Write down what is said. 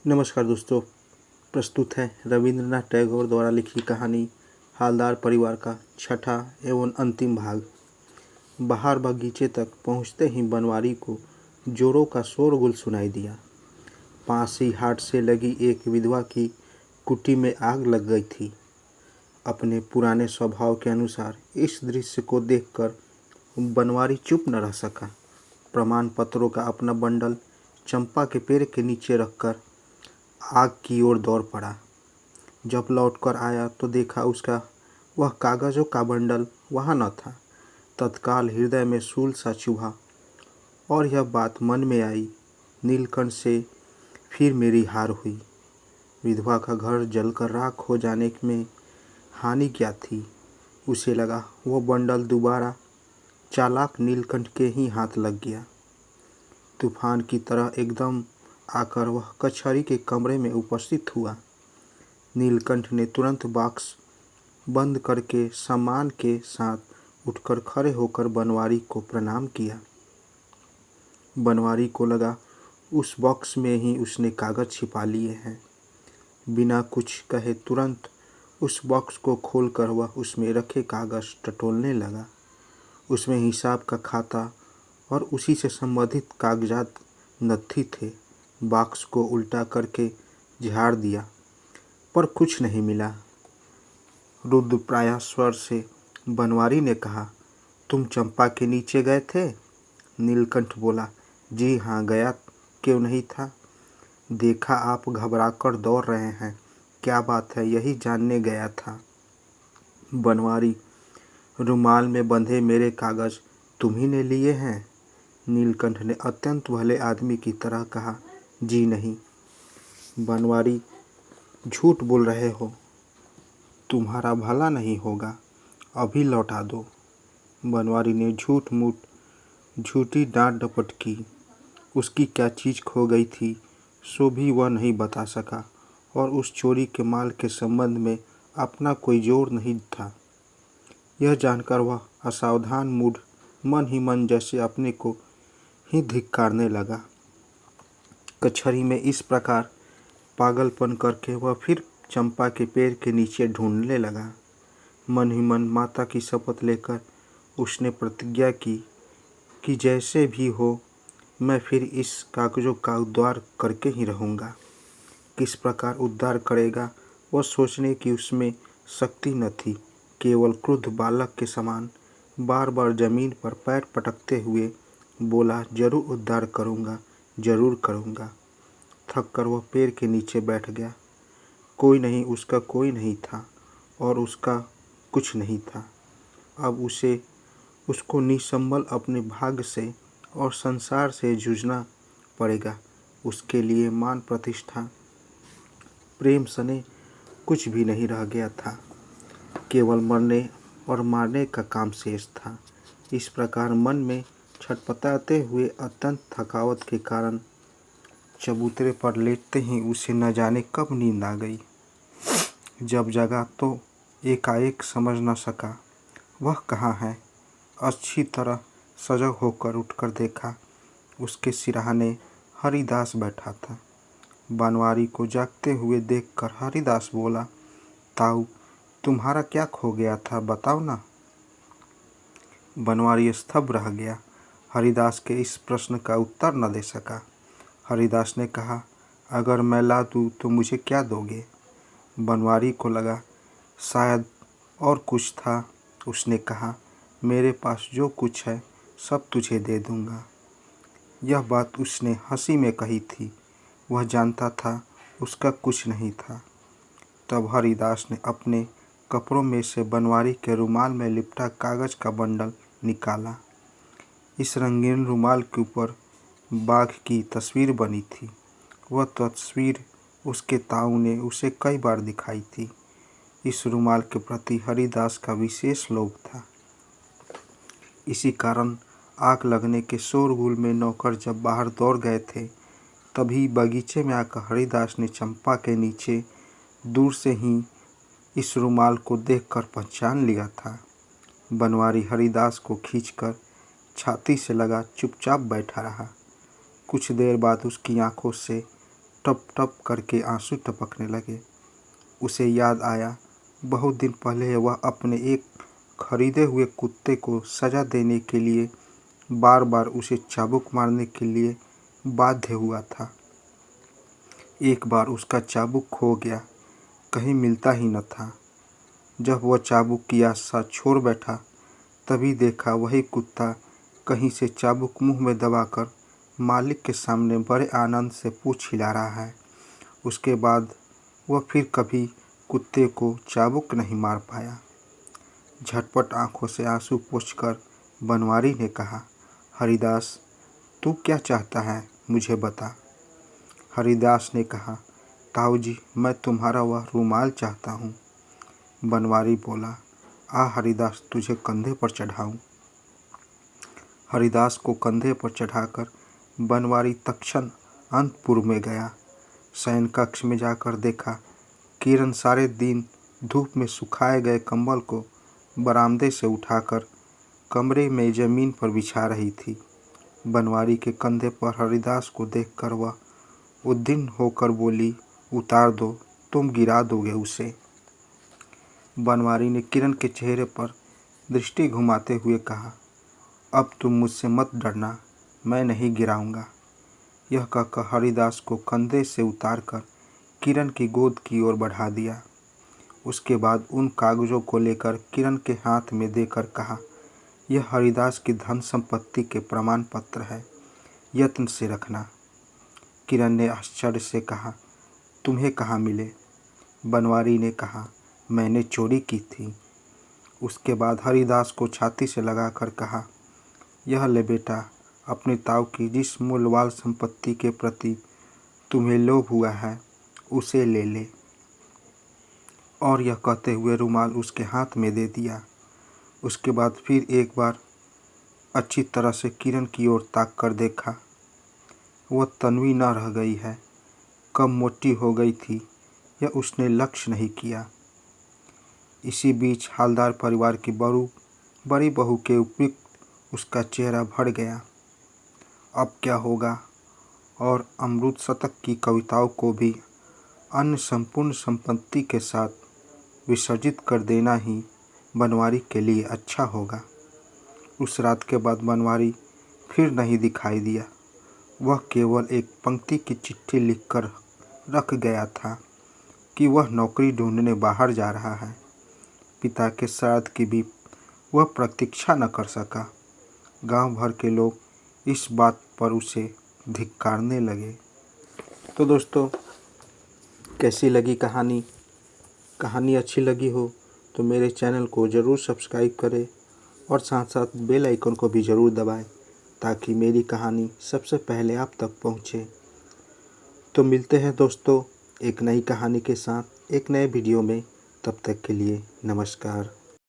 नमस्कार दोस्तों। प्रस्तुत है रविंद्रनाथ टैगोर द्वारा लिखी कहानी हालदार परिवार का छठा एवं अंतिम भाग। बाहर बगीचे तक पहुंचते ही बनवारी को जोरों का शोरगुल सुनाई दिया। पास ही हाट से लगी एक विधवा की कुटी में आग लग गई थी। अपने पुराने स्वभाव के अनुसार इस दृश्य को देखकर बनवारी चुप न रह सका। प्रमाण पत्रों का अपना बंडल चंपा के पेड़ के नीचे रखकर आग की ओर दौड़ पड़ा। जब लौटकर आया तो देखा उसका वह कागजों का बंडल वहाँ न था। तत्काल हृदय में शूल सा चुभा और यह बात मन में आई, नीलकंठ से फिर मेरी हार हुई। विधवा का घर जलकर राख हो जाने में हानि क्या थी। उसे लगा वह बंडल दोबारा चालाक नीलकंठ के ही हाथ लग गया। तूफान की तरह एकदम आकर वह कचहरी के कमरे में उपस्थित हुआ। नीलकंठ ने तुरंत बॉक्स बंद करके सम्मान के साथ उठकर खड़े होकर बनवारी को प्रणाम किया। बनवारी को लगा उस बॉक्स में ही उसने कागज छिपा लिए हैं। बिना कुछ कहे तुरंत उस बॉक्स को खोलकर वह उसमें रखे कागज टटोलने लगा। उसमें हिसाब का खाता और उसी से संबंधित कागजात नत्थी थे। बॉक्स को उल्टा करके झाड़ दिया पर कुछ नहीं मिला। रुद्रप्राय स्वर से बनवारी ने कहा, तुम चंपा के नीचे गए थे? नीलकंठ बोला, जी हाँ गया, क्यों नहीं था? देखा आप घबराकर दौड़ रहे हैं, क्या बात है, यही जानने गया था। बनवारी, रुमाल में बंधे मेरे कागज तुम्ही ने लिए हैं? नीलकंठ ने अत्यंत भले आदमी की तरह कहा, जी नहीं। बनवारी, झूठ बोल रहे हो, तुम्हारा भला नहीं होगा, अभी लौटा दो। बनवारी ने झूठ मूठ झूठी डांट डपट की। उसकी क्या चीज़ खो गई थी सो भी वह नहीं बता सका और उस चोरी के माल के संबंध में अपना कोई जोर नहीं था। यह जानकर वह असावधान मूड मन ही मन जैसे अपने को ही धिक्कारने लगा। कचहरी में इस प्रकार पागलपन करके वह फिर चंपा के पेड़ के नीचे ढूंढने लगा। मन ही मन माता की शपथ लेकर उसने प्रतिज्ञा की कि जैसे भी हो मैं फिर इस कागजों का उद्धार करके ही रहूँगा। किस प्रकार उद्धार करेगा वह सोचने की उसमें शक्ति न थी। केवल क्रुद्ध बालक के समान बार बार जमीन पर पैर पटकते हुए बोला, जरूर उद्धार करूँगा, जरूर करूँगा। थक कर वह पेड़ के नीचे बैठ गया। कोई नहीं, उसका कोई नहीं था और उसका कुछ नहीं था। अब उसको निसंबल अपने भाग्य से और संसार से जूझना पड़ेगा। उसके लिए मान प्रतिष्ठा प्रेम सने कुछ भी नहीं रह गया था। केवल मरने और मारने का काम शेष था। इस प्रकार मन में छटपटाते हुए अत्यंत थकावट के कारण चबूतरे पर लेटते ही उसे न जाने कब नींद आ गई। जब जगा तो एकाएक समझ न सका वह कहाँ है। अच्छी तरह सजग होकर उठकर देखा, उसके सिरहाने हरिदास बैठा था। बनवारी को जागते हुए देखकर हरिदास बोला, ताऊ तुम्हारा क्या खो गया था, बताओ ना। बनवारी स्तब्ध रह गया। हरिदास के इस प्रश्न का उत्तर न दे सका। हरिदास ने कहा, अगर मैं ला दूँ तो मुझे क्या दोगे? बनवारी को लगा शायद और कुछ था। उसने कहा, मेरे पास जो कुछ है सब तुझे दे दूँगा। यह बात उसने हंसी में कही थी। वह जानता था उसका कुछ नहीं था। तब हरिदास ने अपने कपड़ों में से बनवारी के रुमाल में लिपटा कागज का बंडल निकाला। इस रंगीन रुमाल के ऊपर बाघ की तस्वीर बनी थी। वह तस्वीर उसके ताऊ ने उसे कई बार दिखाई थी। इस रुमाल के प्रति हरिदास का विशेष लोभ था। इसी कारण आग लगने के शोरगुल में नौकर जब बाहर दौड़ गए थे, तभी बगीचे में आकर हरिदास ने चंपा के नीचे दूर से ही इस रुमाल को देखकर पहचान लिया था। बनवारी हरिदास को खींचकर छाती से लगा चुपचाप बैठा रहा। कुछ देर बाद उसकी आंखों से टप टप करके आंसू टपकने लगे। उसे याद आया बहुत दिन पहले वह अपने एक खरीदे हुए कुत्ते को सजा देने के लिए बार बार उसे चाबुक मारने के लिए बाध्य हुआ था। एक बार उसका चाबुक खो गया, कहीं मिलता ही न था। जब वह चाबुक की आशा छोड़ बैठा तभी देखा वही कुत्ता कहीं से चाबुक मुंह में दबाकर मालिक के सामने बड़े आनंद से पूंछ हिला रहा है। उसके बाद वह फिर कभी कुत्ते को चाबुक नहीं मार पाया। झटपट आंखों से आंसू पोंछकर बनवारी ने कहा, हरिदास तू क्या चाहता है मुझे बता। हरिदास ने कहा, ताऊ जी मैं तुम्हारा वह रुमाल चाहता हूँ। बनवारी बोला, आ हरिदास तुझे कंधे पर चढ़ाऊँ। हरिदास को कंधे पर चढ़ाकर बनवारी तत्क्षण अंतपुर में गया। शयन कक्ष में जाकर देखा किरण सारे दिन धूप में सुखाए गए कंबल को बरामदे से उठाकर कमरे में जमीन पर बिछा रही थी। बनवारी के कंधे पर हरिदास को देखकर वह उद्विग्न होकर बोली, उतार दो, तुम गिरा दोगे उसे। बनवारी ने किरण के चेहरे पर दृष्टि घुमाते हुए कहा, अब तुम मुझसे मत डरना, मैं नहीं गिराऊंगा। यह कहकर हरिदास को कंधे से उतारकर किरण की गोद की ओर बढ़ा दिया। उसके बाद उन कागजों को लेकर किरण के हाथ में देकर कहा, यह हरिदास की धन संपत्ति के प्रमाण पत्र है, यत्न से रखना। किरण ने आश्चर्य से कहा, तुम्हें कहाँ मिले? बनवारी ने कहा, मैंने चोरी की थी। उसके बाद हरिदास को छाती से लगाकर कहा, यह ले बेटा, अपने ताऊ की जिस मूल्यवान संपत्ति के प्रति तुम्हें लोभ हुआ है उसे ले ले। और यह कहते हुए रुमाल उसके हाथ में दे दिया। उसके बाद फिर एक बार अच्छी तरह से किरण की ओर ताक कर देखा। वह तन्वी न रह गई है, कम मोटी हो गई थी, यह उसने लक्ष्य नहीं किया। इसी बीच हालदार परिवार की बड़ी बहू के उपयुक्त उसका चेहरा भर गया। अब क्या होगा? और अमृत शतक की कविताओं को भी अन्य संपूर्ण संपत्ति के साथ विसर्जित कर देना ही बनवारी के लिए अच्छा होगा। उस रात के बाद बनवारी फिर नहीं दिखाई दिया। वह केवल एक पंक्ति की चिट्ठी लिखकर रख गया था कि वह नौकरी ढूंढने बाहर जा रहा है। पिता के श्राद्ध की भी वह प्रतीक्षा न कर सका। गांव भर के लोग इस बात पर उसे धिक्कारने लगे। तो दोस्तों, कैसी लगी कहानी? कहानी अच्छी लगी हो तो मेरे चैनल को ज़रूर सब्सक्राइब करें और साथ साथ बेल आइकन को भी ज़रूर दबाएं ताकि मेरी कहानी सबसे पहले आप तक पहुंचे। तो मिलते हैं दोस्तों एक नई कहानी के साथ एक नए वीडियो में। तब तक के लिए नमस्कार।